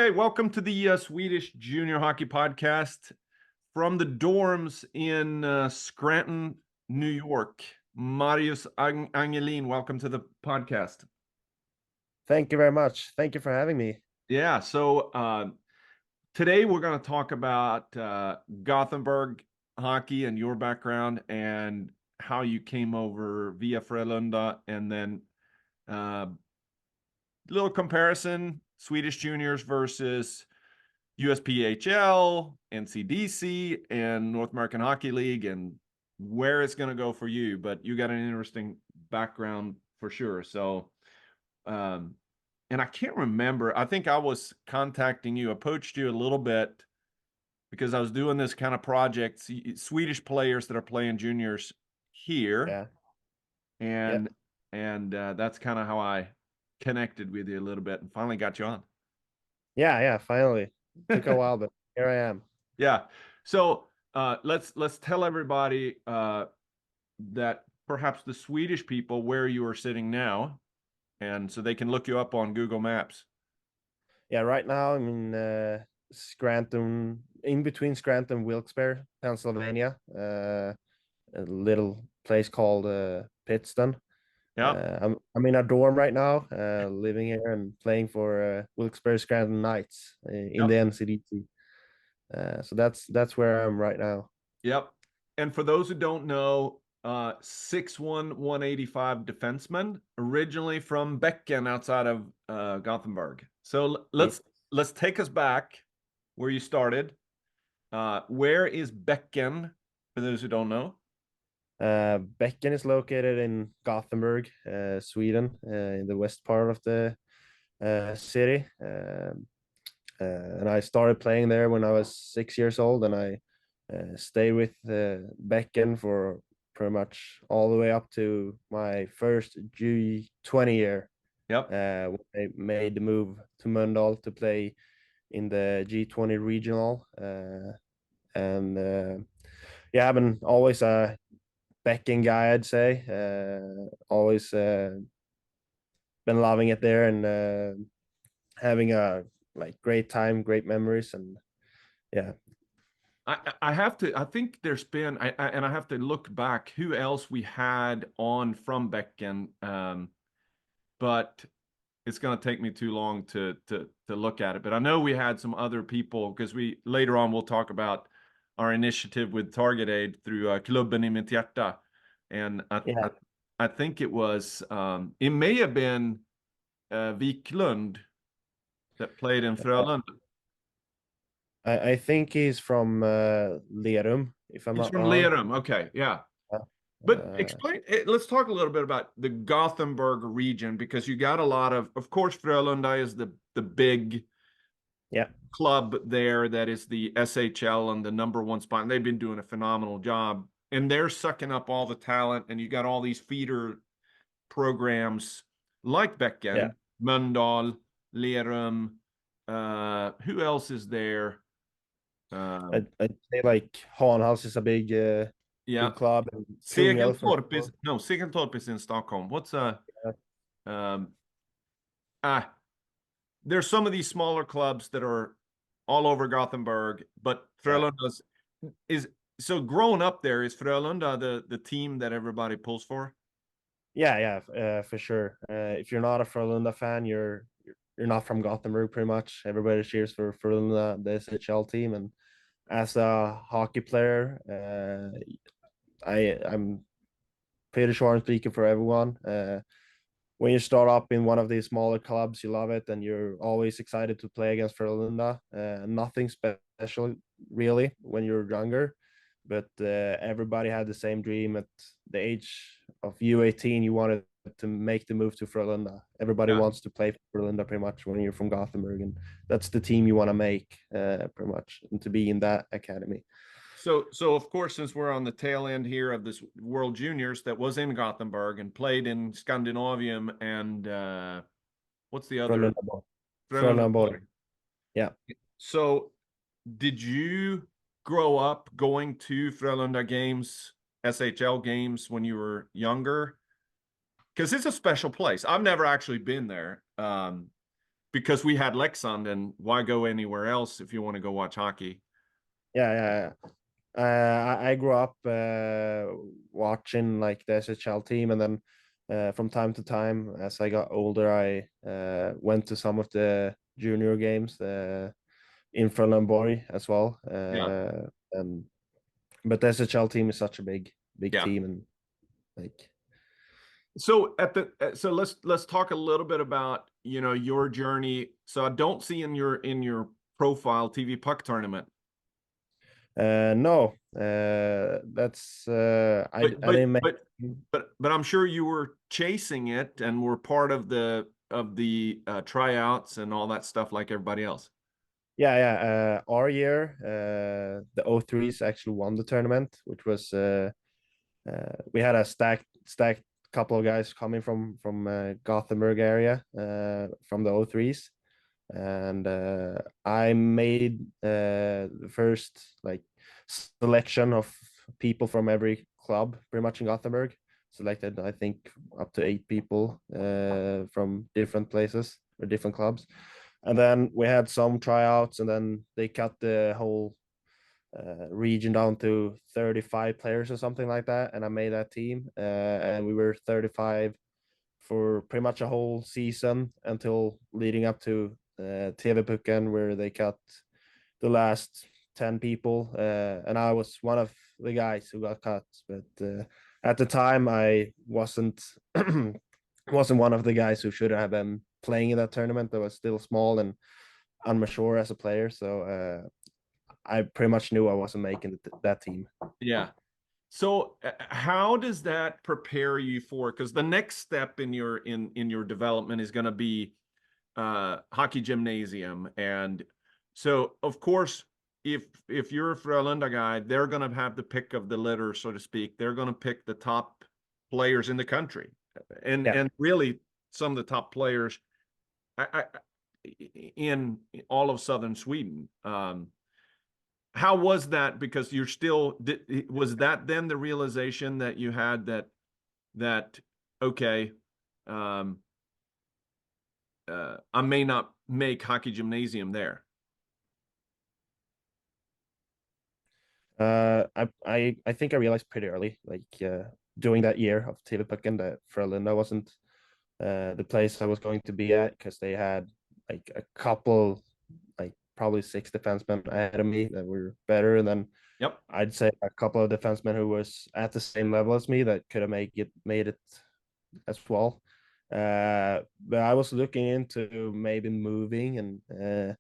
Okay, welcome to the Swedish Junior Hockey Podcast from the dorms in Scranton, New York. Marius Angelin, welcome to the podcast. Thank you very much. Thank you for having me. Yeah, so today we're going to talk about Gothenburg hockey and your background and how you came over via Frölunda, and then little comparison, Swedish juniors versus USPHL, NCDC, and North American Hockey League, and where it's going to go for you. But you got an interesting background for sure. So, and I can't remember. I think I was contacting you, approached you a little bit because I was doing this kind of project, Swedish players that are playing juniors here. Yeah. And that's kind of how I connected with you a little bit and finally got you on. Yeah. Finally. Took a while, but here I am. Yeah. So let's tell everybody that perhaps the Swedish people where you are sitting now, and so they can look you up on Google Maps. Yeah, right now I'm in Scranton, in between Scranton and Wilkes-Barre, Pennsylvania. A little place called Pittston. Yeah. I'm in a dorm right now, living here and playing for Wilkes-Barre Scranton Knights in Yep. the NCDC. So that's where I am right now. Yep. And for those who don't know, 6'1", 185 defenseman, originally from Becken outside of Gothenburg. So let's take us back where you started. Where is Becken, for those who don't know? Becken is located in Gothenburg, Sweden, in the west part of the city. And I started playing there when I was 6 years old, and I stayed with Becken for pretty much all the way up to my first G20 year. Yep. When I made the move to Mölndal to play in the G20 regional. Yeah, I've been always a Becken guy, I'd say. Always been loving it there and having a great time, great memories, and yeah. I have to. I think there's been. And I have to look back. Who else we had on from Becken? But it's going to take me too long to look at it. But I know we had some other people because we later on we'll talk about our initiative with Target Aid through Klubben i mitt hjärta, and I think it was it may have been Wiklund that played in Frölunda. I think he's from Lerum, if I'm He's not from wrong. Lerum. Okay, yeah. But explain, let's talk a little bit about the Gothenburg region, because you got a lot of course, Frölunda is the big club there that is the SHL and the #1 spot. And they've been doing a phenomenal job, and they're sucking up all the talent. And you got all these feeder programs like Becken, Mölndal, Lerum. Who else is there? I'd say like Hanhals is a big big club. Segeltorp is in Stockholm. What's there's some of these smaller clubs that are all over Gothenburg, but Frölunda's is so growing up there. Is Frölunda the team that everybody pulls for? Yeah, for sure. If you're not a Frölunda fan, you're not from Gothenburg. Pretty much everybody cheers for Frölunda, the SHL team. And as a hockey player, I'm pretty sure I'm speaking for everyone. When you start up in one of these smaller clubs, you love it, and you're always excited to play against Frölunda. Nothing special really when you're younger, but everybody had the same dream at the age of U18. You wanted to make the move to Frölunda. Everybody wants to play for Frölunda pretty much when you're from Gothenburg, and that's the team you want to make pretty much, and to be in that academy. So of course, since we're on the tail end here of this World Juniors that was in Gothenburg and played in Scandinavium and what's the other? Frölunda. Yeah. So did you grow up going to Frölunda games, SHL games when you were younger? Because it's a special place. I've never actually been there. because we had Leksand, and why go anywhere else if you want to go watch hockey? Yeah. I grew up watching like the SHL team, and then from time to time, as I got older, I went to some of the junior games in Frölundaborg as well. Yeah, And but the SHL team is such a big yeah. team, and like So so let's talk a little bit about, you know, your journey. So I don't see in your profile TV puck tournament. no, that's But I but didn't make. but but I'm sure you were chasing it and were part of the tryouts and all that stuff like everybody else. Yeah. Our year, the O3s actually won the tournament, which was we had a stacked couple of guys coming from Gothenburg area from the O3s, and I made the first like selection of people from every club pretty much in Gothenburg. Selected, I think, up to 8 people from different places or different clubs, and then we had some tryouts, and then they cut the whole region down to 35 players or something like that, and I made that team, and we were 35 for pretty much a whole season until leading up to TV-pucken, where they cut the last 10 people, and I was one of the guys who got cut. But at the time, I wasn't wasn't one of the guys who should have been playing in that tournament. I was still small and unmature as a player, so I pretty much knew I wasn't making that team. Yeah. So how does that prepare you for, because the next step in your development is going to be hockey gymnasium. And so of course, if you're a Frölunda guy, they're going to have the pick of the litter, so to speak. They're going to pick the top players in the country, and Yeah. and really some of the top players in all of southern Sweden. How was that? Because you're still, was that then the realization that you had that okay, um, I may not make hockey gymnasium there? I think I realized pretty early, like during that year of TV-pucken, that Frölunda wasn't the place I was going to be at, because they had like a couple, like probably 6 defensemen ahead of me that were better, and then Yep. I'd say a couple of defensemen who was at the same level as me that could have made it as well. But I was looking into maybe moving and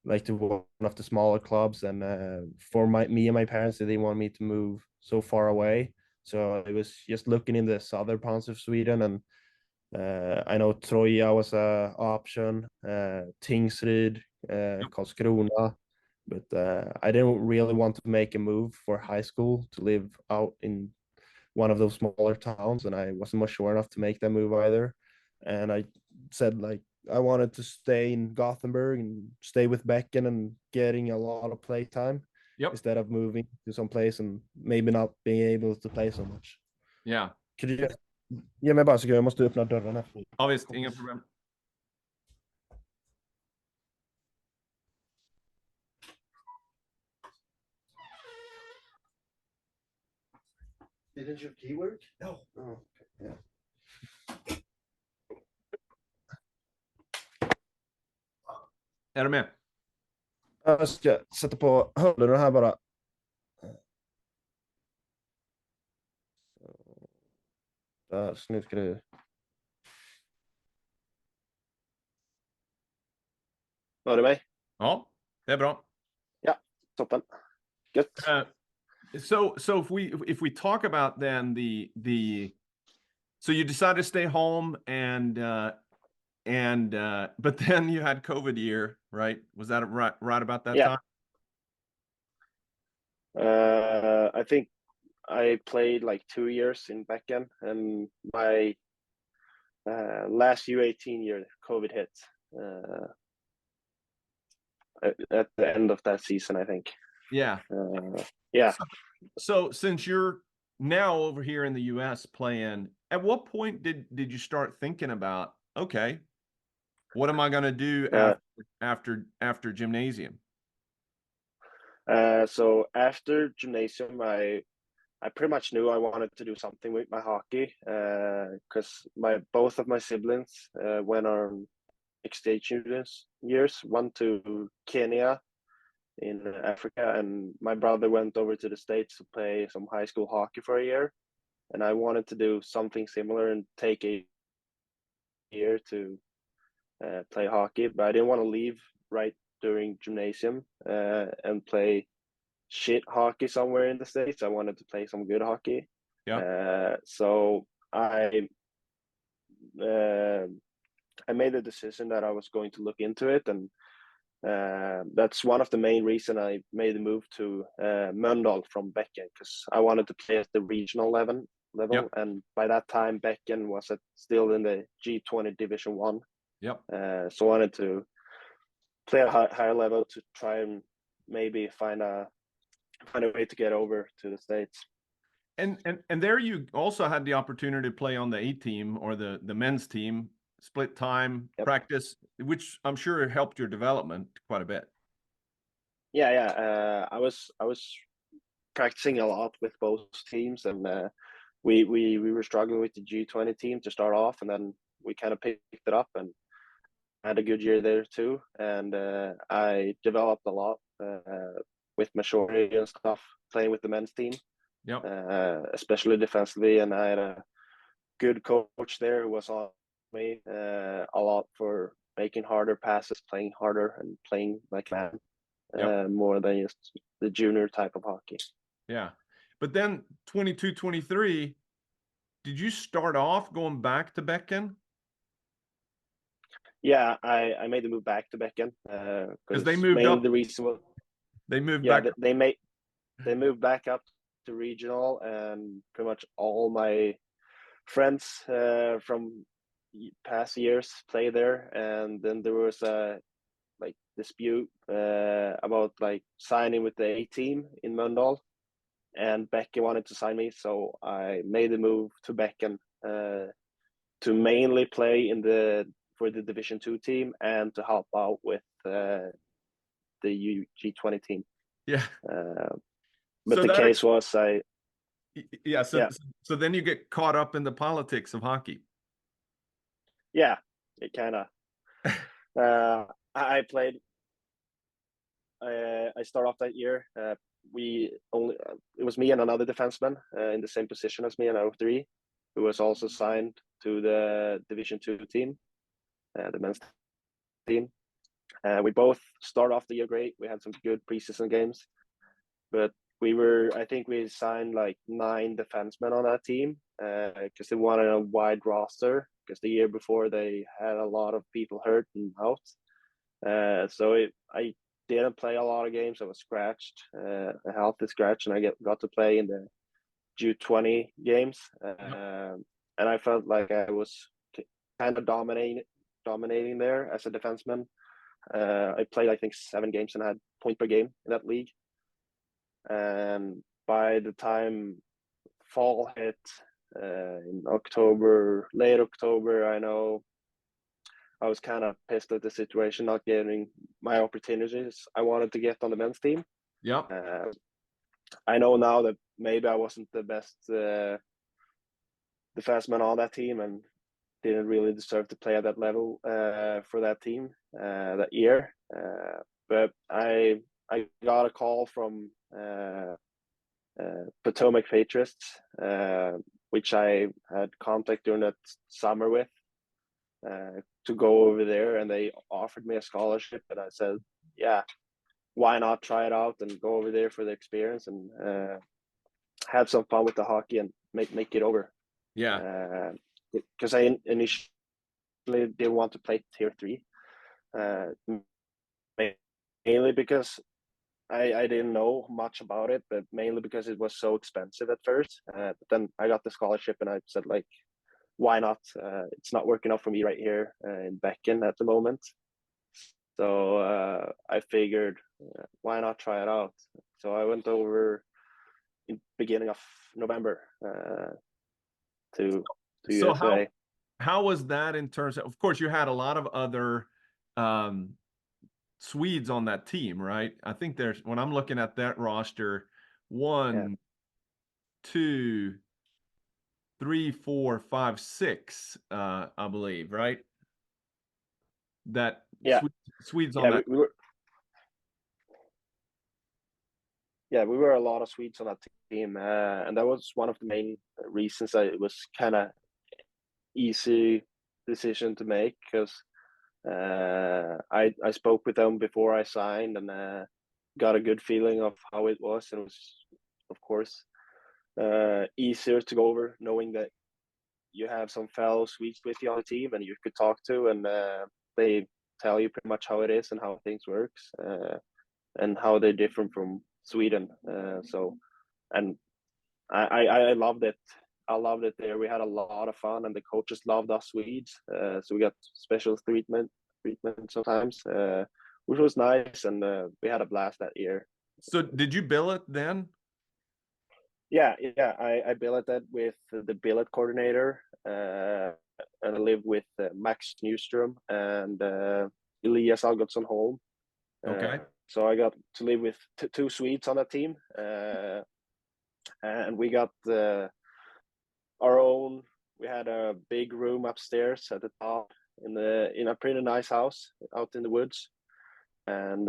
like to one of the smaller clubs, and for me and my parents, they didn't want me to move so far away. So I was just looking in the southern parts of Sweden, and I know Troja was a option, Tingsryd, Yep. Karlskrona, but I didn't really want to make a move for high school to live out in one of those smaller towns, and I wasn't much sure enough to make that move either. And I said like I wanted to stay in Gothenburg and stay with Becken and getting a lot of play time Yep. instead of moving to some place and maybe not being able to play so much. Yeah. Could you just ge mig bara en sekund? Jag måste öppna dörrarna. Ja, visst, inga problem. Didn't your key work? No. Oh, okay. Yeah. Är du med? Jag ska sätta på hörlurarna här bara. Där, så nu ska du... Hör du mig? Ja, det är bra. Ja, toppen. Gött. So if we talk about then so you decided to stay home and but then you had COVID year, right? Was that right about that Yeah. time? I think I played like 2 years in Becken, and my last U18 year, COVID hit at the end of that season, I think. Yeah. Yeah. So since you're now over here in the US playing, at what point did you start thinking about, okay, What am I going to do Uh, after gymnasium? so after gymnasium, I pretty much knew I wanted to do something with my hockey because both of my siblings went on exchange years, one to Kenya in Africa, and my brother went over to the States to play some high school hockey for a year. And I wanted to do something similar and take a year to play hockey, but I didn't want to leave right during gymnasium and play shit hockey somewhere in the States. I wanted to play some good hockey. Yeah. So uh, I made a decision that I was going to look into it, and that's one of the main reason I made the move to Mölndal from Becken, because I wanted to play at the regional level. Yep. And by that time, Becken was still in the G20 Division One. Yep. So I wanted to play at a higher level to try and maybe find a way to get over to the States. And there you also had the opportunity to play on the A team or the men's team, split time, Yep. practice, which I'm sure helped your development quite a bit. Yeah. I was practicing a lot with both teams, and we were struggling with the G20 team to start off, and then we kind of picked it up and had a good year there too. And I developed a lot with maturity and stuff playing with the men's team. Yep. Especially defensively, and I had a good coach there who was on me a lot for making harder passes, playing harder, and playing like man more than just the junior type of hockey. Yeah. But then 22, 23, did you start off going back to Becken? Yeah, I made the move back to Becken Because they because moved mainly up. the reason was They moved yeah back. they moved back up to regional, and pretty much all my friends from past years play there. And then there was a like dispute about like signing with the A team in Mölndal, and Becken wanted to sign me, so I made the move to Becken to mainly play for the Division 2 team and to help out with the G20 team. Yeah. But So the that, case was yeah. So then you get caught up in the politics of hockey. Yeah, it kind of. I played. I started off that year. It was me and another defenseman in the same position as me in 03, who was also signed to the Division 2 team, the men's team. We both started off the year great. We had some good preseason games, but I think we signed like 9 defensemen on that team because they wanted a wide roster, because the year before they had a lot of people hurt and out. I didn't play a lot of games. I was scratched, a healthy scratch, and I got to play in the G20 games. And I felt like I was kind of dominating there as a defenseman. I played, I think, 7 games and had point per game in that league. And by the time fall hit in October, late October, I know I was kind of pissed at the situation, not getting my opportunities I wanted to get on the men's team. Yeah. I know now that maybe I wasn't the best defenseman on that team and didn't really deserve to play at that level for that team that year. But I got a call from Potomac Patriots, which I had contact during that summer with, to go over there, and they offered me a scholarship, and I said, yeah, why not try it out and go over there for the experience and have some fun with the hockey and make it over. Yeah. Because I initially didn't want to play tier 3, mainly because I didn't know much about it, but mainly because it was so expensive at first. But then I got the scholarship, and I said, like, why not? It's not working out for me right here in Becken at the moment. So I figured, why not try it out? So I went over in beginning of November to So USA. how was that in terms of course, you had a lot of other um, Swedes on that team, right? I think there's, when I'm looking at that roster, Yeah, one, two, three, four, five, six, I believe, right? That yeah, Swedes on yeah. that. We were, yeah, we were a lot of Swedes on that team, and that was one of the main reasons it was kind of easy decision to make because I spoke with them before I signed and got a good feeling of how it was, and it was of course easier to go over knowing that you have some fellow Swedes with you on the team and you could talk to, and they tell you pretty much how it is and how things works, and how they're different from Sweden. So, and I loved it. I loved it there. We had a lot of fun, and the coaches loved us Swedes. So we got special treatment sometimes, which was nice, and we had a blast that year. So did you bill it then? Yeah, yeah. I billeted with the billet coordinator, and I lived with Max Newstrom and Elias Algotsson Holm. Okay. So I got to live with two Swedes on that team, and we got our own. We had a big room upstairs at the top in a pretty nice house out in the woods, and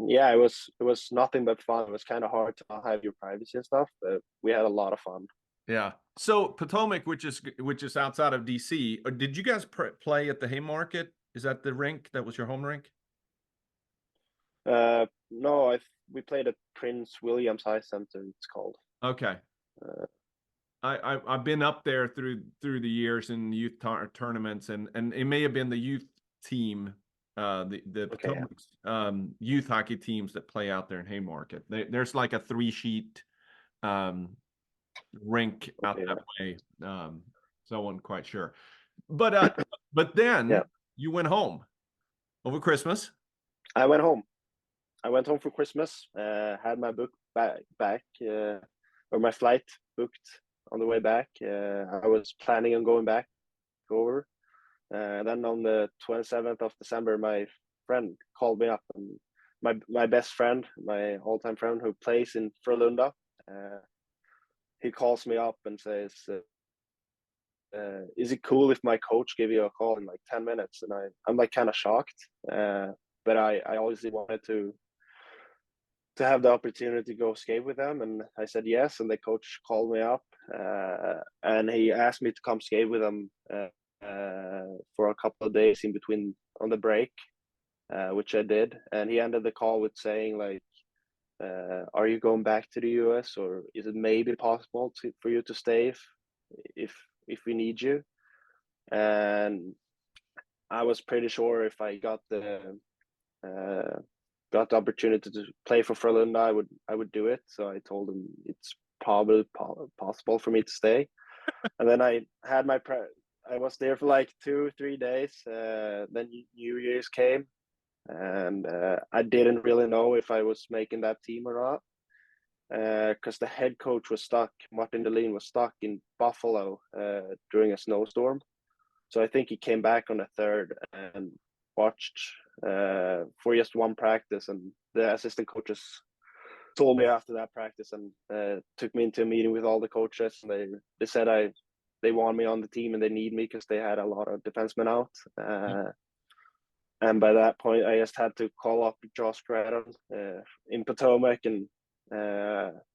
yeah, it was nothing but fun. It was kind of hard to not have your privacy and stuff, but we had a lot of fun. Yeah. So Potomac, which is outside of DC, did you guys play at the Haymarket? Is that the rink that was your home rink? No, we played at Prince William's High Center. It's called. Okay. Uh, I've been up there through the years in youth tournaments, and it may have been the youth team, the okay, yeah. Potomac youth hockey teams that play out there in Haymarket. There's like a 3-sheet um, rink out Okay, that yeah. way. So I wasn't quite sure, but then Yeah. you went home over Christmas. I went home. I went home for Christmas. Had my book back, or my flight booked on the way back. I was planning on going back over. Then on the 27th of December, my friend called me up, and my best friend, my all time friend who plays in Frölunda, he calls me up and says, "Is it cool if my coach give you a call in like 10 minutes?" And I'm like kind of shocked, but I always wanted to have the opportunity to go skate with them, and I said yes. And the coach called me up, and he asked me to come skate with him for a couple of days in between on the break, which I did. And he ended the call with saying like, "Are you going back to the US, or is it maybe possible for you to stay if if we need you?" And I was pretty sure if I uh, got the opportunity to play for Frölunda, I would do it. So I told him it's probably possible for me to stay. And then I had I was there for like 2 3 days. Then New Year's came, and I didn't really know if I was making that team or not, because the head coach was stuck. Martin Dahlin was stuck in Buffalo during a snowstorm. So I think he came back on the third and watched for just one practice, and the assistant coaches told me after that practice and took me into a meeting with all the coaches, and they said they want me on the team and they need me because they had a lot of defensemen out. And by that point, I just had to call up Josh Gradon in Potomac and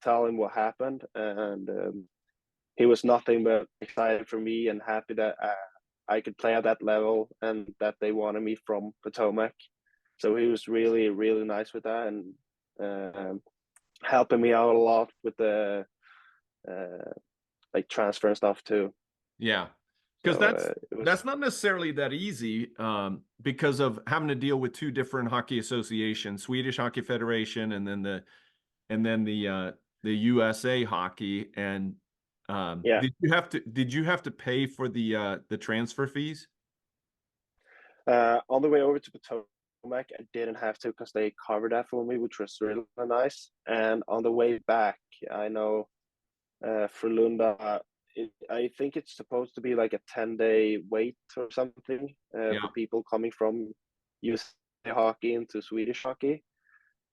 tell him what happened, and he was nothing but excited for me and happy that I could play at that level and that they wanted me from Potomac. So he was really, really nice with that, and helping me out a lot with the like transfer and stuff too. Yeah, because So it was, that's not necessarily that easy, because of having to deal with two different hockey associations, Swedish Hockey Federation, and then the USA Hockey. And yeah. did you have to pay for the transfer fees? On the way over to Potomac, I didn't have to because they covered that for me, which was really nice. And on the way back, I know Frölunda I think it's supposed to be like a 10-day wait or something Yeah. for people coming from USA hockey into Swedish hockey.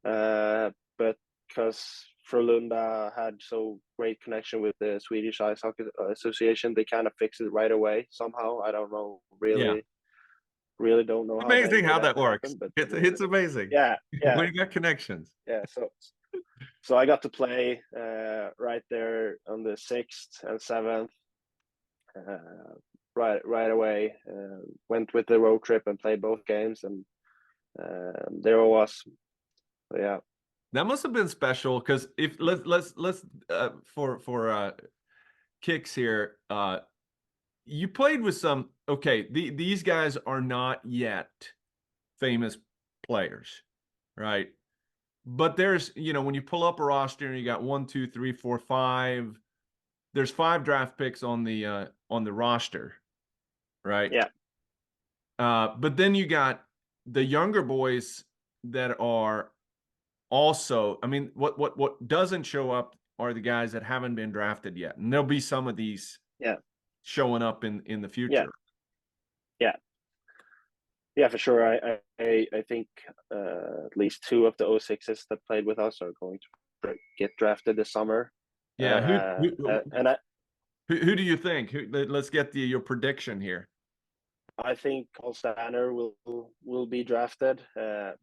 But because Frölunda had so great connection with the Swedish Ice Hockey Association, they kind of fixed it right away somehow. I don't know, Yeah. really don't know how they Amazing how made that works. happen. But It's amazing. yeah, When you got connections. yeah. So I got to play right there on the 6th and 7th. Right away. Went with the road trip and played both games, and there I was. So, yeah. That must have been special because if let's for kicks here, you played with some, okay, these guys are not yet famous players, right? But there's, when you pull up a roster and you got 1, 2, 3, 4, 5, there's 5 draft picks on the roster, right? Yeah. But then you got the younger boys that are also, I mean, what doesn't show up are the guys that haven't been drafted yet, and there'll be some of these showing up in the future. Yeah, for sure. I think at least 2 of the 06s that played with us are going to get drafted this summer. Yeah, and who do you think? Let's get your prediction here. I think Carl Stanner will be drafted.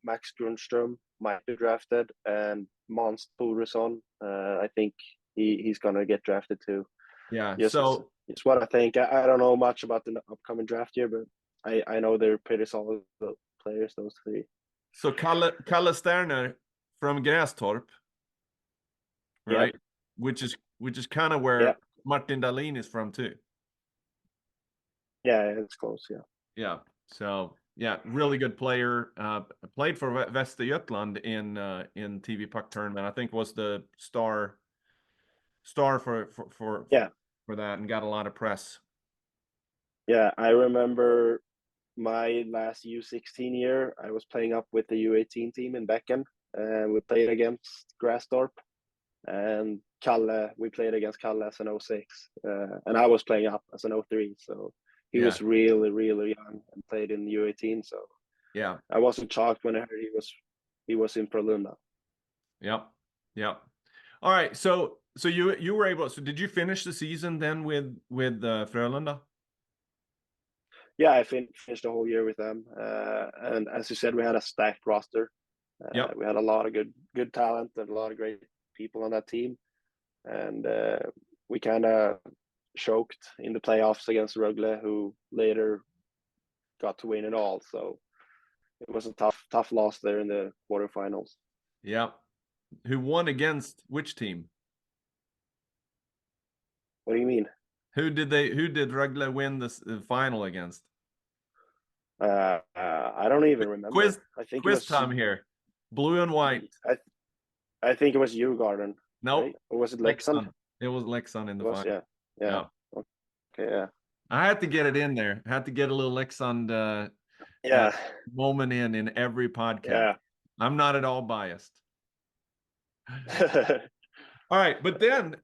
Max Grundström might be drafted, and Måns Thoresson. I think he's gonna get drafted too. Yeah. Yes, So it's what I think. I don't know much about the upcoming draft year, but I know they're pretty solid players, those 3. So Kalle Sterner from Grästorp, right? Yep. Which is kind of where Martin Dahlin is from too. Yeah, it's close. Yeah. Yeah. So yeah, really good player. Played for Västergötland in TV Puck tournament. I think was the star for that, and got a lot of press. Yeah, I remember my last U16 year. I was playing up with the U18 team in Becken, and we played against Grästorp. And we played against Kalle as an 06, and I was playing up as an 03. So he was really, really young and played in U18. So yeah, I wasn't shocked when I heard he was in Frölunda. Yep. All right, so you were able. So did you finish the season then with Frölunda? Yeah, I finished the whole year with them, and as you said, we had a stacked roster. We had a lot of good talent and a lot of great people on that team, and we kind of choked in the playoffs against Rögle, who later got to win it all. So it was a tough loss there in the quarterfinals. Yeah. Who won against which team? What do you mean? Who did Rögle win the final against? I don't even remember. I think quiz it was time here. Blue and white. I think it was Djurgården. No, nope. Right? Or was it Leksand? It was Leksand in the final. Yeah. Okay, yeah. I had to get it in there. I had to get a little Leksand moment in every podcast. Yeah. I'm not at all biased. All right, but then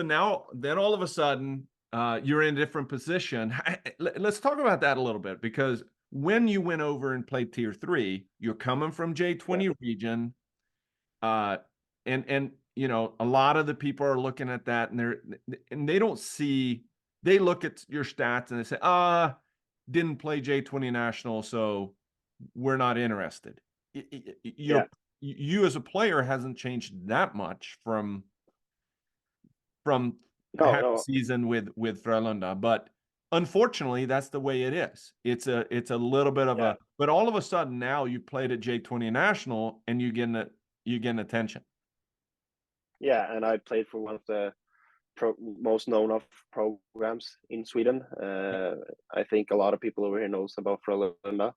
all of a sudden you're in a different position. Let's talk about that a little bit, because when you went over and played Tier 3, you're coming from J20 region, and a lot of the people are looking at that, and they don't see. They look at your stats and they say, didn't play J20 national, so we're not interested. You as a player hasn't changed that much from season with Frölunda, but unfortunately that's the way it is. It's a little bit of but all of a sudden now you played at J20 national and you getting attention. Yeah, and I played for one of the most known of programs in Sweden. I think a lot of people over here knows about Frölunda,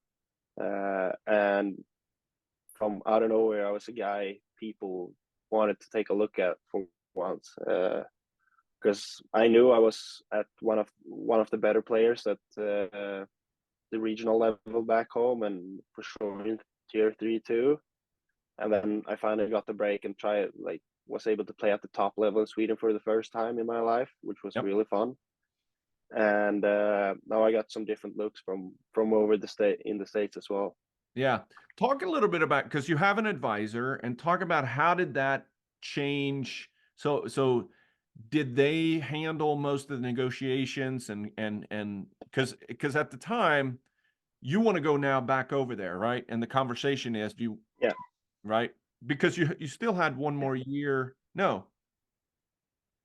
and from out of nowhere, I was a guy people wanted to take a look at for once, because I knew I was at one of the better players at the regional level back home, and for sure in Tier 3 too. And then I finally got the break and was able to play at the top level in Sweden for the first time in my life, which was really fun. and now I got some different looks from over in the States as well. Yeah. Talk a little bit about, because you have an advisor, and talk about how did that change. So did they handle most of the negotiations, and because at the time you want to go now back over there, right? And the conversation is, do you, Yeah. right? Because you still had one more year. No.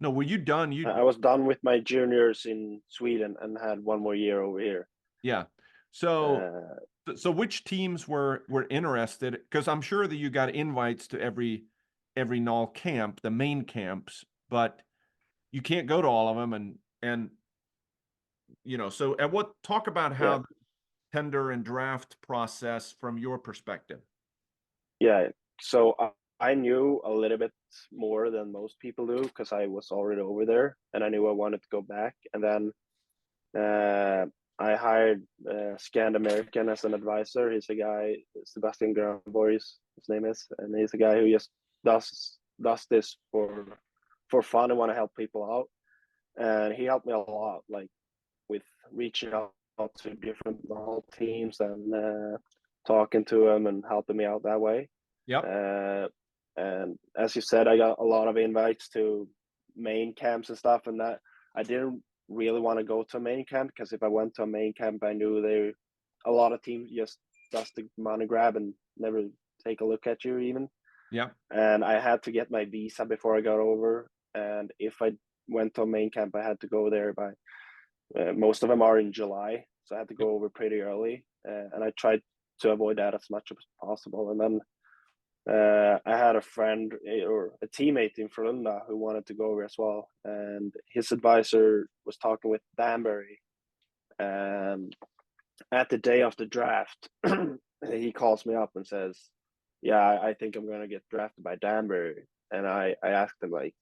No, were you done? I was done with my juniors in Sweden and had one more year over here. Yeah. So Uh, so which teams were interested? Because I'm sure that you got invites to every null camp, the main camps, but you can't go to all of them. And so at what talk about yeah, how the tender and draft process from your perspective. yeah. So I knew a little bit more than most people do because I was already over there and I knew I wanted to go back. And then I hired Scand American as an advisor. He's a guy, Sebastian Granborg, his name is, and he's a guy who just does this for fun and want to help people out. And he helped me a lot, like with reaching out to different teams and talking to them and helping me out that way. Yep. And as you said, I got a lot of invites to main camps and stuff, and that I didn't really want to go to a main camp because if I went to a main camp, I knew a lot of teams just does the money grab and never take a look at you even. Yep. And I had to get my visa before I got over. And if I went to a main camp, I had to go there by most of them are in July, so I had to go over pretty early, and I tried to avoid that as much as possible. And then I had a friend or a teammate in Frölunda who wanted to go over as well, and his advisor was talking with Danbury. At the day of the draft, he calls me up and says, "Yeah, I think I'm going to get drafted by Danbury." And I asked him like,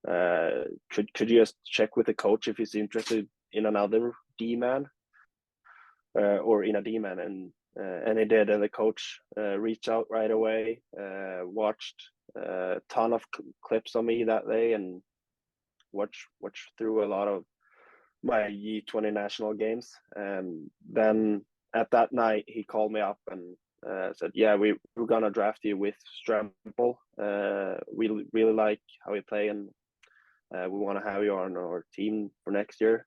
could you just check with the coach if he's interested in another D man or in a D man, and he did, and the coach reached out right away, watched a ton of clips on me that day, and watched through a lot of my U20 national games, and then at that night he called me up and said, "Yeah, we're gonna draft you with Strempel. We really like how you play, and we want to have you on our team for next year."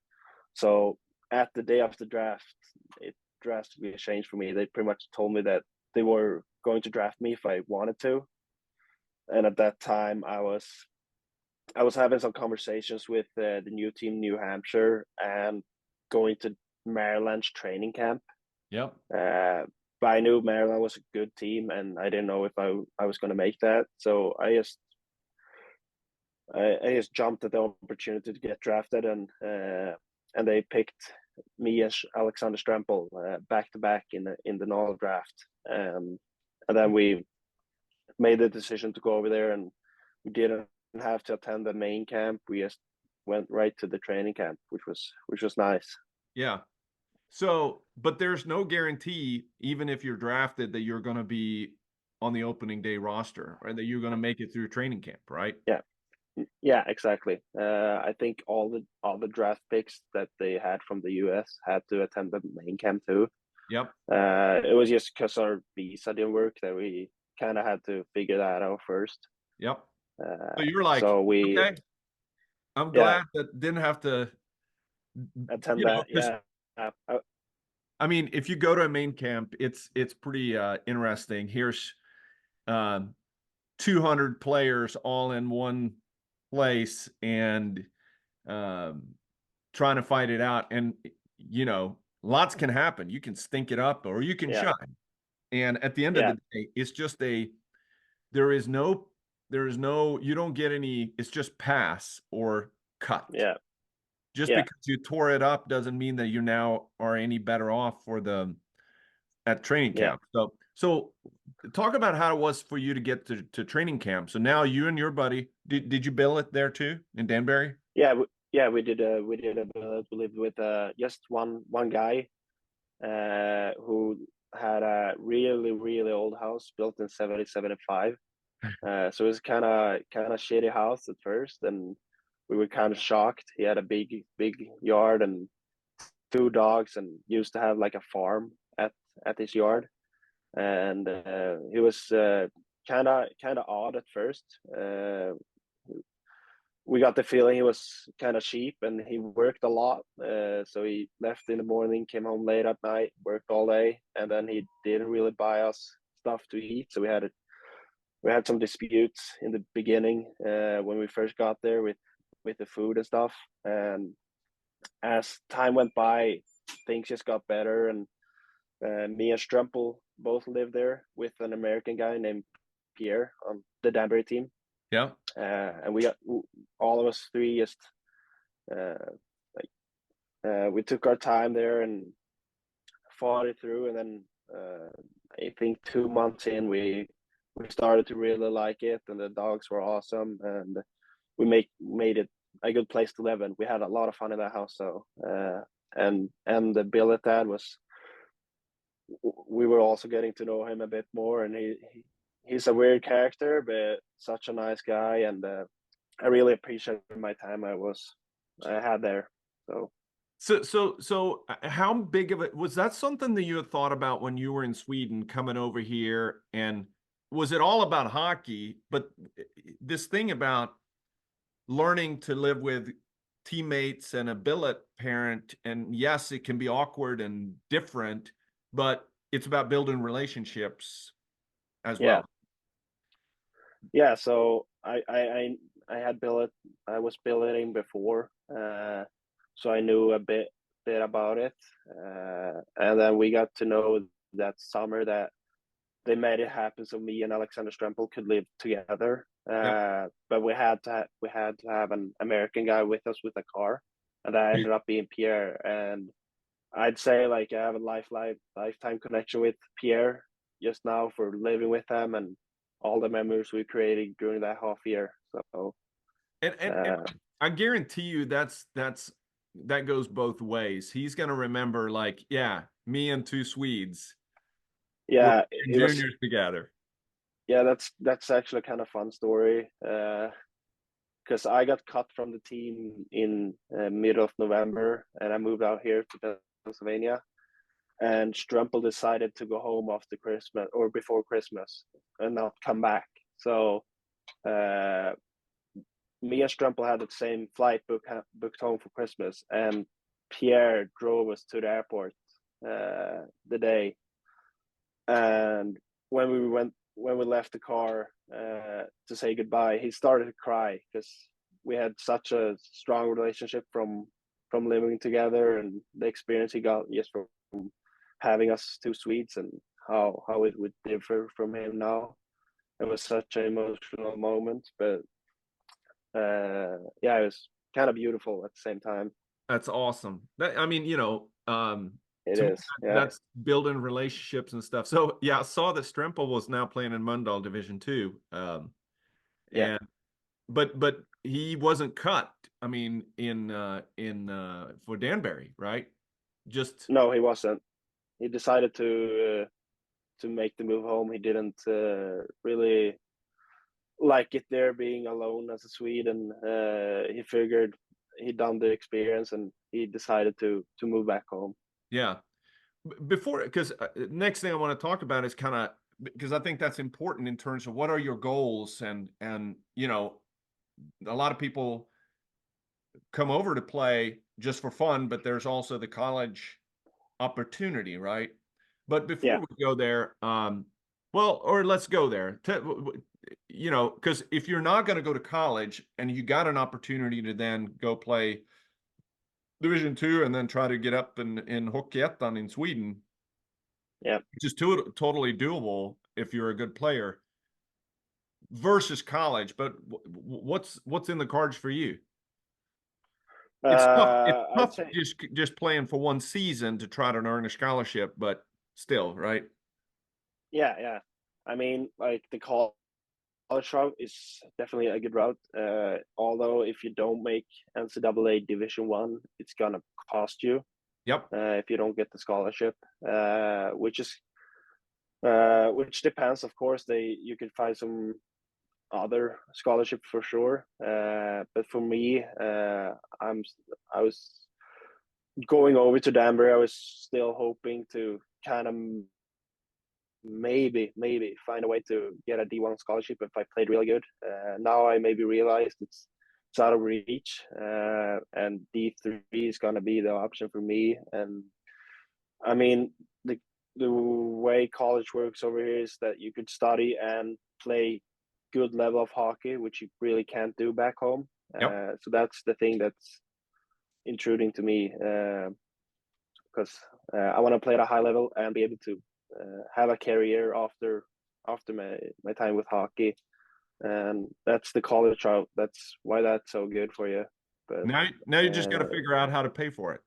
So at the day of the draft, it drastically changed for me. They pretty much told me that they were going to draft me if I wanted to. And at that time, I was having some conversations with the new team, New Hampshire, and going to Maryland's training camp. Yep. But I knew Maryland was a good team, and I didn't know if I was going to make that. So I just jumped at the opportunity to get drafted, and they picked me as Alexander Strempel back to back in the normal draft, and then we made the decision to go over there, and we didn't have to attend the main camp. We just went right to the training camp, which was nice. Yeah. So, but there's no guarantee, even if you're drafted, that you're going to be on the opening day roster, or that you're going to make it through training camp, right? Yeah, exactly. I think all the draft picks that they had from the US had to attend the main camp too. Yep. It was just because our visa didn't work that we kind of had to figure that out first. Yep. So you're like, so we, okay, I'm yeah, glad that didn't have to, attend that. because Yeah, I mean, if you go to a main camp, it's pretty interesting. Here's 200 players all in one place, and trying to fight it out. And lots can happen. You can stink it up, or you can yeah, shine. And at the end of yeah, the day, it's just there is no, you don't get any, it's just pass or cut. yeah, Just yeah, because you tore it up doesn't mean that you now are any better off at training yeah. camp. So talk about how it was for you to get to training camp. So now you and your buddy, did you bill it there too in Danbury? Yeah, we did we lived with just one guy who had a really old house built in 75. So it was kind of shitty house at first, and we were kind of shocked. He had a big yard and 2 dogs, and used to have like a farm at his yard. And he was kind of odd at first. We got the feeling he was kind of cheap, and he worked a lot. So he left in the morning, came home late at night, worked all day, and then he didn't really buy us stuff to eat. So we had some disputes in the beginning when we first got there with the food and stuff. And as time went by, things just got better. And me and Strempel both lived there with an American guy named Pierre on the Danbury team. Yeah. And we got all of us three just we took our time there and fought it through. And then I think 2 months in, we started to really like it, and the dogs were awesome, and we made it a good place to live in. We had a lot of fun in that house. So and the billet dad was, we were also getting to know him a bit more, and he's a weird character, but such a nice guy. And I really appreciated my time I had there. So how big of it was that something that you had thought about when you were in Sweden coming over here? And was it all about hockey, but this thing about learning to live with teammates and a billet parent, and yes, it can be awkward and different, but it's about building relationships as well. Yeah. So I had billet. I was billeting before, so I knew a bit about it. And then we got to know that summer that they made it happen so me and Alexander Strempel could live together. But we had to have an American guy with us with a car, and that ended up being Pierre. And I'd say like I have a lifetime connection with Pierre just now for living with him and all the memories we created during that half year. So and I guarantee you that goes both ways. He's gonna remember, like, yeah, me and 2 Swedes. Yeah, it was juniors together. Yeah, that's actually a kind of fun story. Because I got cut from the team in middle of November, and I moved out here to Pennsylvania. And Strempel decided to go home after Christmas or before Christmas and not come back. So me and Strempel had the same flight booked home for Christmas, and Pierre drove us to the airport the day. And when we left the car to say goodbye, he started to cry because we had such a strong relationship from living together, and the experience he got just from having us 2 Swedes, and how it would differ from him now. It was such an emotional moment, but yeah, it was kind of beautiful at the same time. That's awesome. I mean, It is. That's building relationships and stuff. So yeah, I saw that Strempel was now playing in Mölndal Division 2. And but he wasn't cut. I mean, in for Danbury, right? No, he wasn't. He decided to make the move home. He didn't really like it there being alone as a Swede, and he figured he'd done the experience, and he decided to move back home. Yeah. Before, because next thing I want to talk about is kind of, because I think that's important in terms of what are your goals, and a lot of people come over to play just for fun, but there's also the college opportunity, right? But before we go there, or let's go there. Because if you're not going to go to college and you got an opportunity to then go play Division 2 and then try to get up in Hockeyettan in Sweden, which is totally doable if you're a good player versus college. But what's in the cards for you? It's tough. It's tough just playing for one season to try to earn a scholarship, but still, right? Yeah. I mean, like the college route is definitely a good route. Although if you don't make NCAA Division 1, it's gonna cost you. Yep. If you don't get the scholarship, which depends, of course. You could find some other scholarships for sure. But for me, I was going over to Danbury. I was still hoping to kind of maybe find a way to get a D1 scholarship if I played really good. Now I maybe realized it's out of reach, and D3 is gonna be the option for me. And I mean, the way college works over here is that you could study and play good level of hockey, which you really can't do back home. Yep. So that's the thing that's intruding to me, because I want to play at a high level and be able to have a career after my time with hockey, and that's the college route. That's why that's so good for you. But Now you just got to figure out how to pay for it.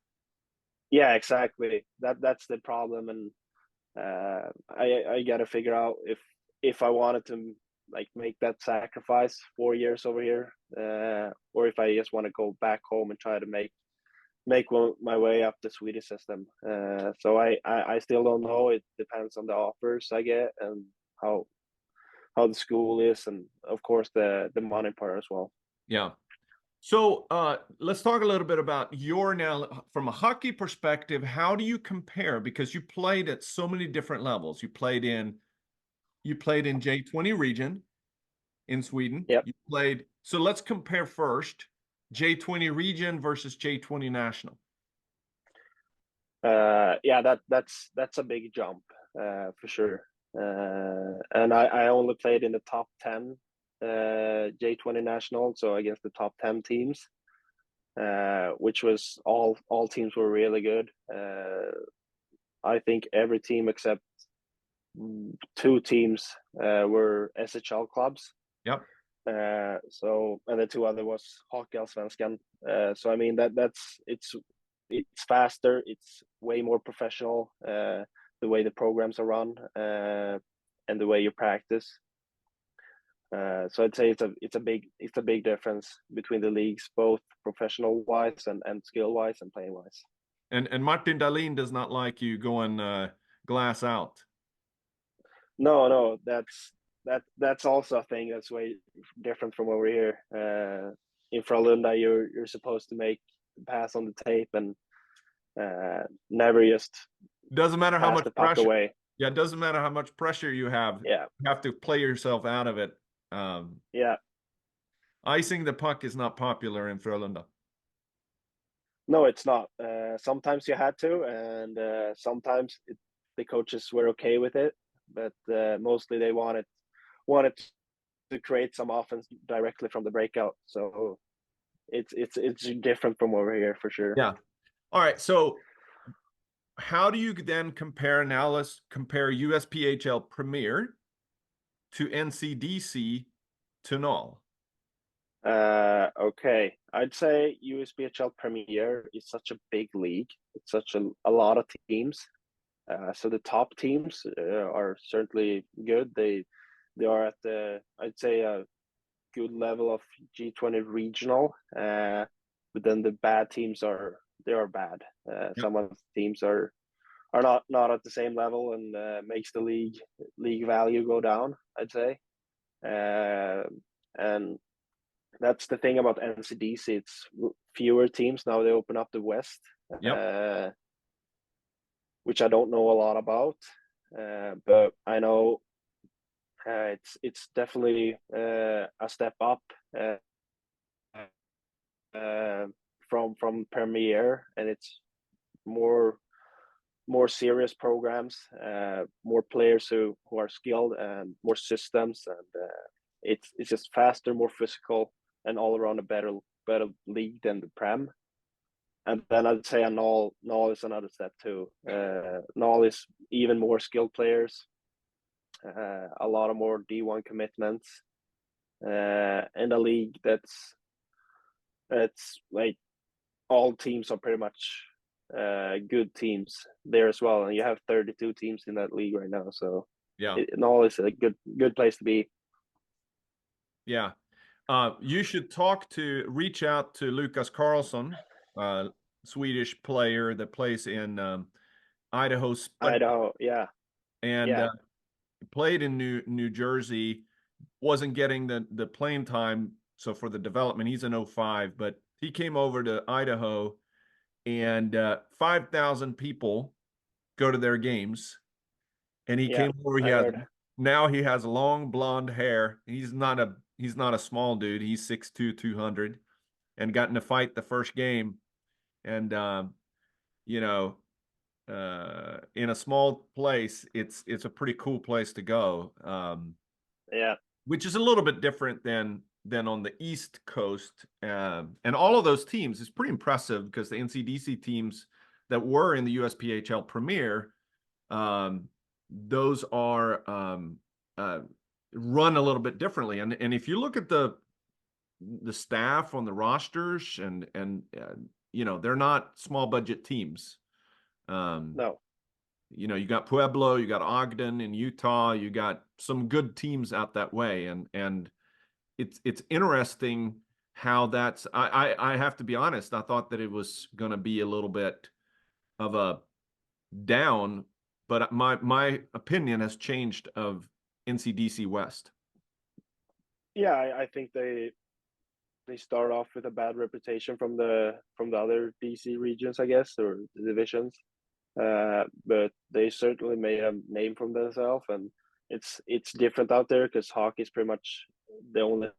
yeah, exactly. That's the problem, and I got to figure out if I wanted to like make that sacrifice 4 years over here, or if I just want to go back home and try to make my way up the Swedish system. So I still don't know. It depends on the offers I get and how the school is, and of course the money part as well. Yeah. So let's talk a little bit about your now from a hockey perspective. How do you compare? Because you played at so many different levels. You played in J20 region in Sweden. Yep. You played. So let's compare first J20 region versus J20 national. Yeah, that's a big jump, for sure. And I only played in the top 10 J20 national, so against the top 10 teams, which was all teams were really good. I think every team except two teams were SHL clubs. Yep. So and the two other was Hockeyallsvenskan. So I mean it's faster, it's way more professional, the way the programs are run, and the way you practice. So I'd say it's a big difference between the leagues, both professional wise and skill wise and playing wise. And Martin Dahlin does not like you going glass out. No, that's also a thing that's way different from over here. In Frölunda, you're supposed to make pass on the tape and never just Doesn't matter how pass much the puck pressure. away. Yeah, it doesn't matter how much pressure you have. Yeah, You have to play yourself out of it. yeah. Icing the puck is not popular in Frölunda. No, it's not. Sometimes you had to, and sometimes the coaches were okay with it, but mostly they wanted to create some offense directly from the breakout. So it's different from over here for sure. Yeah. All right. So how do you then compare? Now let's compare USPHL Premier to NCDC to Null. Okay, I'd say USPHL Premier is such a big league. It's such a lot of teams. So the top teams are certainly good. They are at I'd say a good level of G20 regional. But then the bad teams are bad. Yep. Some of the teams are not at the same level, and makes the league value go down, I'd say. And that's the thing about NCDC. It's fewer teams now. They open up the West, Yep. which I don't know a lot about, but I know it's definitely a step up from Premier, and it's more serious programs, more players who are skilled, and more systems, and it's just faster, more physical, and all around a better league than the Prem. And then I'd say Null is another step too. Null is even more skilled players, a lot of more D1 commitments, and a league that's like all teams are pretty much good teams there as well. And you have 32 teams in that league right now, so Yeah. Null is a good place to be. Yeah. You should reach out to Lucas Carlson, Swedish player that plays in Idaho Spud, Idaho, yeah, and yeah. played in New Jersey. wasn't getting the playing time. So for the development, he's an 05, but he came over to Idaho, and 5,000 people go to their games. And he Yeah, came over. I heard. Now he has long blonde hair. He's not a small dude. He's 6'2", 200, and got in a fight the first game. And you know, in a small place, it's a pretty cool place to go. Yeah, Which is a little bit different than on the East Coast. And all of those teams is pretty impressive because the NCDC teams that were in the USPHL Premier, those are run a little bit differently. And if you look at the staff on the rosters, and they're not small budget teams. no, You got Pueblo, you got Ogden in Utah, you got some good teams out that way, and it's interesting how that's. I have to be honest. I thought that it was going to be a little bit of a down, but my opinion has changed of NCDC West. yeah, I think they start off with a bad reputation from the other DC regions, I guess, or the divisions. But they certainly made a name for themselves, and it's different out there because hockey is pretty much the only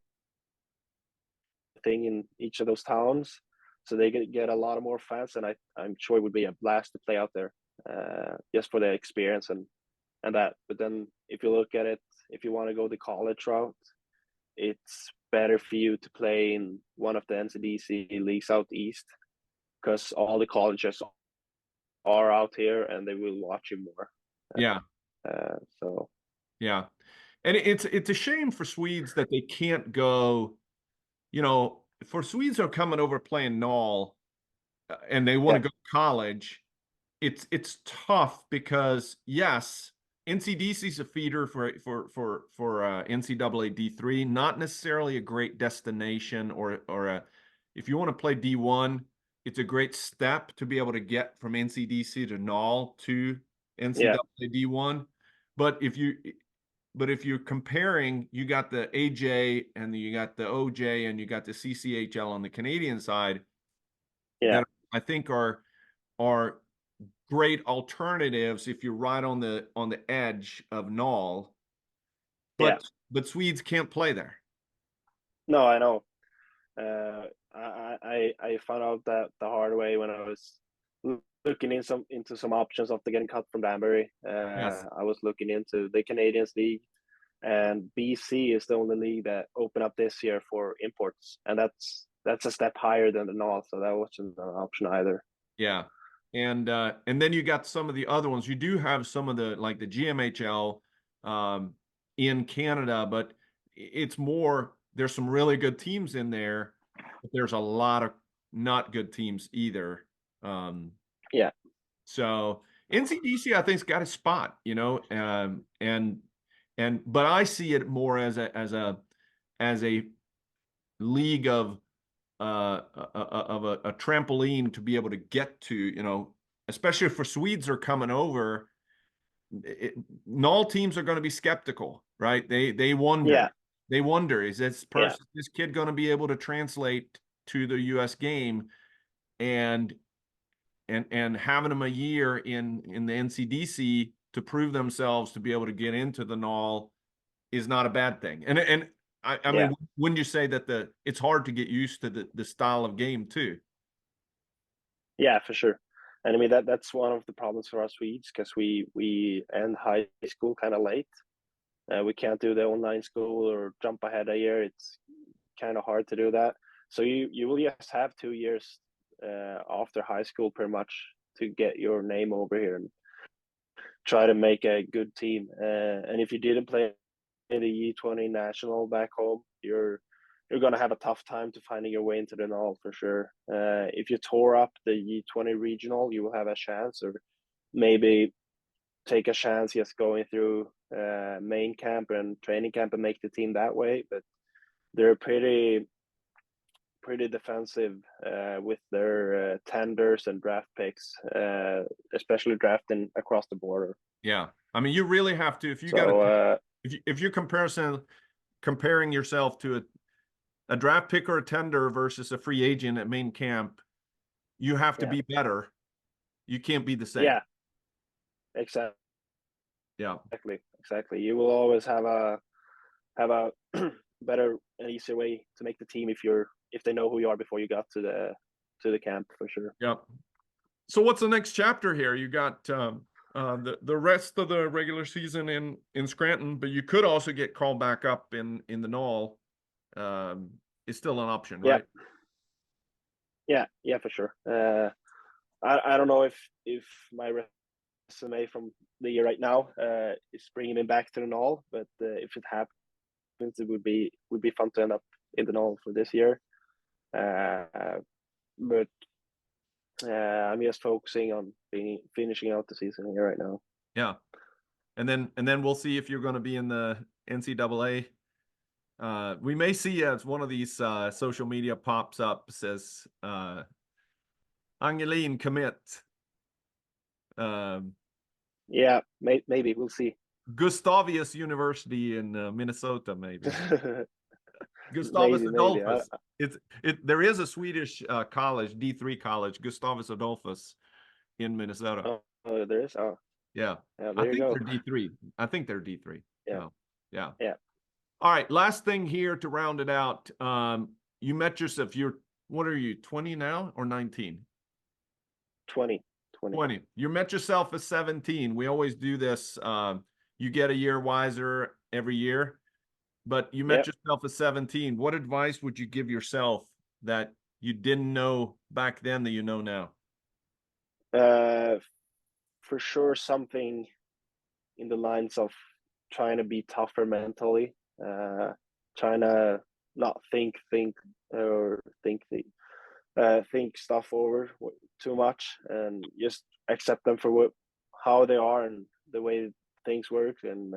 thing in each of those towns. So they get a lot of more fans, and I'm sure it would be a blast to play out there, just for the experience and that. But then if you look at it, if you want to go the college route, it's better for you to play in one of the NCDC leagues out east because all the colleges are out here and they will watch you more. Yeah, So yeah, and it's a shame for Swedes that they can't go. For Swedes who are coming over playing Null, and they want yeah, to go to college, it's tough because yes, NCDC is a feeder for NCAA D3, not necessarily a great destination or if you want to play D1, it's a great step to be able to get from NCDC to Null to yeah, NCAA D1. But if you're comparing, you got the AJ and you got the OJ and you got the CCHL on the Canadian side yeah, that I think are great alternatives if you're right on the edge of Null, yeah. but Swedes can't play there. No, I know. I found out that the hard way when I was looking into some options after getting cut from Danbury. Yes. I was looking into the Canadians League, and BC is the only league that opened up this year for imports, and that's a step higher than the North, so that wasn't an option either. Yeah. And then you got some of the other ones. You do have some of the like the GMHL in Canada, but it's more there's some really good teams in there, but there's a lot of not good teams either. Um, Yeah, So NCDC, I think, has got a spot, and but I see it more as a league of a trampoline to be able to get to, especially if for Swedes are coming over. Null teams are going to be skeptical, right? They yeah, wonder, is yeah, this kid going to be able to translate to the U.S. game, and having them a year in the NCDC to prove themselves to be able to get into the Null is not a bad thing. And I yeah, mean, wouldn't you say that it's hard to get used to the style of game too? yeah, for sure. And I mean that's one of the problems for us Swedes because we end high school kind of late. We can't do the online school or jump ahead a year. It's kind of hard to do that. So you will just have 2 years after high school pretty much to get your name over here and try to make a good team. And if you didn't play in the U20 national back home, you're gonna have a tough time to finding your way into the NAL for sure. If you tore up the U20 regional, you will have a chance, or maybe take a chance just going through main camp and training camp and make the team that way. But they're pretty defensive with their tenders and draft picks, especially drafting across the border. Yeah, I mean, you really have to if you got to So if your comparing yourself to a draft pick or a tender versus a free agent at main camp, you have to be better. You can't be the same. Yeah, exactly. Yeah. Exactly. You will always have a better and easier way to make the team if they know who you are before you got to the camp, for sure. Yep. So what's the next chapter here? You got the rest of the regular season in Scranton, but you could also get called back up in the Knoll. It's still an option, right? Yeah, for sure. I don't know if my resume from the year right now is bringing me back to the Knoll, but if it happens, it would be fun to end up in the Knoll for this year. But I'm just focusing on finishing out the season here right now. Yeah, and then we'll see if you're going to be in the NCAA. We may see as one of these social media pops up says Angelin commit. Yeah, maybe we'll see. Gustavus University in Minnesota, maybe. Gustavus Adolphus. There is a Swedish college, D3 college, Gustavus Adolphus in Minnesota. Oh, there is. Oh, yeah. There you go. They're D3. I think they're D3. Yeah. So, yeah. Yeah. All right. Last thing here to round it out. You met yourself. What are you, 20 now or 19? 20. You met yourself at 17. We always do this. You get a year wiser every year, but you met yourself at 17. What advice would you give yourself that you didn't know back then that you know now? For sure, something in the lines of trying to be tougher mentally, trying to not think stuff over too much, and just accept them for how they are and the way things work, and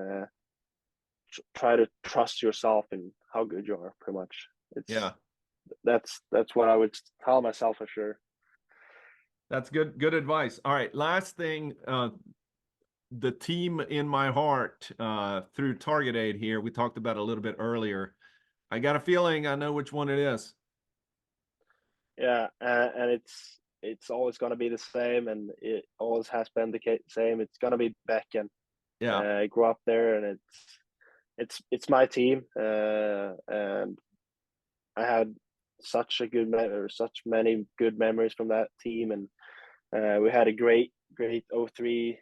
try to trust yourself and how good you are. Pretty much, that's what I would tell myself for sure. That's good advice. All right, last thing, the team in my heart through Target Aid here, we talked about a little bit earlier. I got a feeling I know which one it is. Yeah, and it's always going to be the same, and it always has been the same. It's going to be Becken. Yeah, I grew up there, and it's my team, and I had such many good memories from that team, and we had a great 03s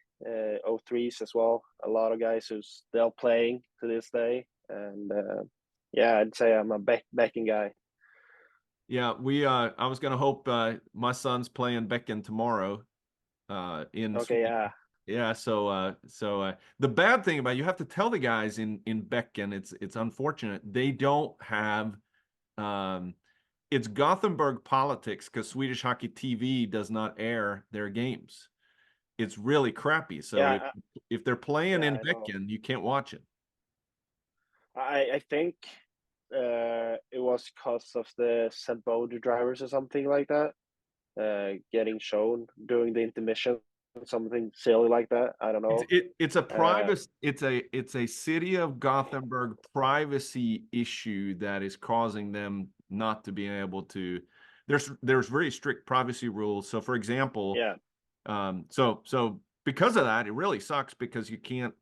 as well. A lot of guys who's still playing to this day, and I'd say I'm a Becken guy. Yeah, I was gonna hope my son's playing Becken tomorrow. In Sweden. Yeah. So the bad thing about you have to tell the guys in Becken, it's unfortunate they don't have. It's Gothenburg politics because Swedish Hockey TV does not air their games. It's really crappy. So if they're playing in Becken, you can't watch it. I think it was because of the St. Boder drivers or something like that, getting shown during the intermission, something silly like that. I don't know. It's a privacy. It's a city of Gothenburg privacy issue that is causing them not to be able to. There's very strict privacy rules. So, for example, so because of that, it really sucks because you can't.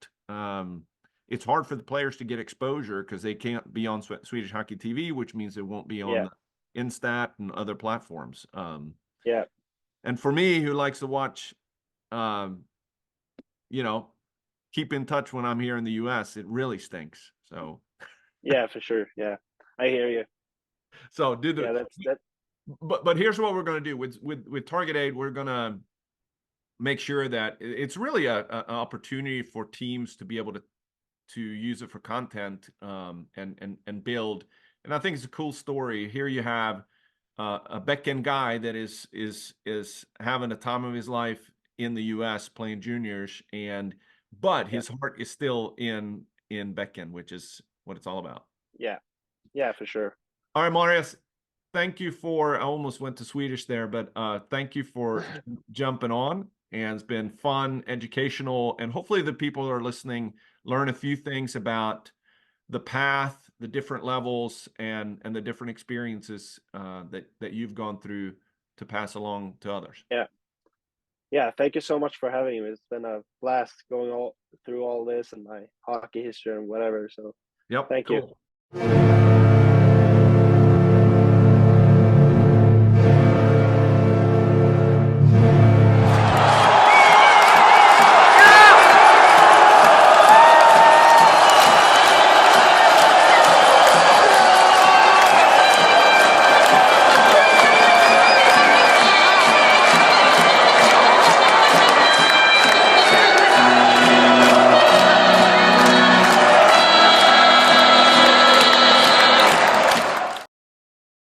It's hard for the players to get exposure because they can't be on Swedish Hockey TV, which means it won't be on Instat and other platforms. And for me, who likes to watch, keep in touch when I'm here in the U.S., it really stinks. So. Yeah, for sure. Yeah, I hear you. So that. But here's what we're going to do with Target Aid. We're going to make sure that it's really an opportunity for teams to be able to use it for content and build. And I think it's a cool story. Here you have a Becken guy that is having a time of his life in the U.S. playing juniors, but his heart is still in Becken, which is what it's all about. Yeah, for sure. All right, Marius, thank you I almost went to Swedish there, but thank you for jumping on. And it's been fun, educational, and hopefully the people who are listening learn a few things about the path the different levels and the different experiences that you've gone through to pass along to others. Yeah, thank you so much for having me. It's been a blast going through all this and my hockey history and whatever. So Yep. thank you. Cool.